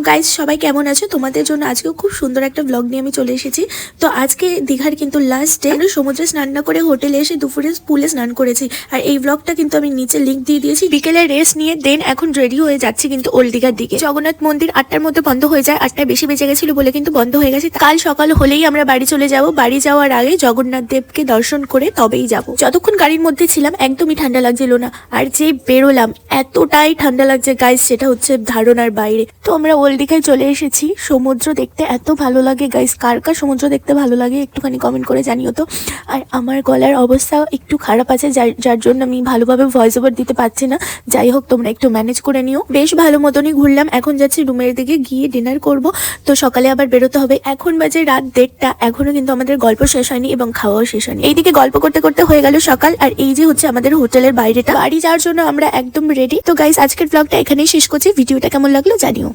Guys সবাই কেমন আছো? তোমাদের জন্য আজকে খুব সুন্দর একটা ব্লগ নিয়ে আমি চলে এসেছি। তো আজকে দীঘার কিন্তু লাস্ট ডে, আমরা সমুদ্রে স্নান না করে হোটেলে এসে দুপুরে পুলে স্নান করেছি। আর এই ব্লগটা কিন্তু আমি নিচে লিংক দিয়ে দিয়েছি। বিকেলে রেস্ট নিয়ে দেন এখন রেডি হয়ে যাচ্ছি কিন্তু ওল্ড দীঘার দিকে। জগন্নাথ মন্দির 8টার মধ্যে বন্ধ হয়ে যায়, 8টায় বেশি বেজে গেছিল বলে কিন্তু বন্ধ হয়ে গেছে। কাল সকাল হলেই আমরা বাড়ি চলে যাব। বাড়ি যাওয়ার আগে জগন্নাথ দেবকে দর্শন করে তবেই যাব। যতক্ষণ গাড়ির মধ্যে ছিলাম একদমই ঠান্ডা লাগছিল না, আর যে বেরোলাম এতটাই ঠান্ডা লাগছে গাইস, সেটা হচ্ছে ধারণার বাইরে। তো আমরা ওল্ড দীঘায় চলে এসেছি। সমুদ্র দেখতে এত ভালো লাগে গাইস, কার কার সমুদ্র দেখতে ভালো লাগে একটুখানি কমেন্ট করে জানিও তো। আর আমার গলার অবস্থা একটু খারাপ আছে, যার জন্য আমি ভালোভাবে ভয়েস ওভার দিতে পারছি না। যাই হোক, তোমরা একটু ম্যানেজ করে নিও। বেশ ভালো মতনই ঘুরলাম, এখন যাচ্ছি রুমের দিকে, গিয়ে ডিনার করব। তো সকালে আবার বেরোতে হবে। এখন বাজে রাত 1:30, এখনো কিন্তু আমাদের গল্প শেষ হয়নি এবং খাওয়াও শেষ হয়নি। এইদিকে গল্প করতে করতে হয়ে গেল সকাল। আর এই যে হচ্ছে আমাদের হোটেলের বাইরেটা, বাড়ি যাওয়ার জন্য আমরা একদম রেডি। তো গাইস আজকের ব্লগটা এখানেই শেষ করছি। ভিডিওটা কেমন লাগলো জানিও।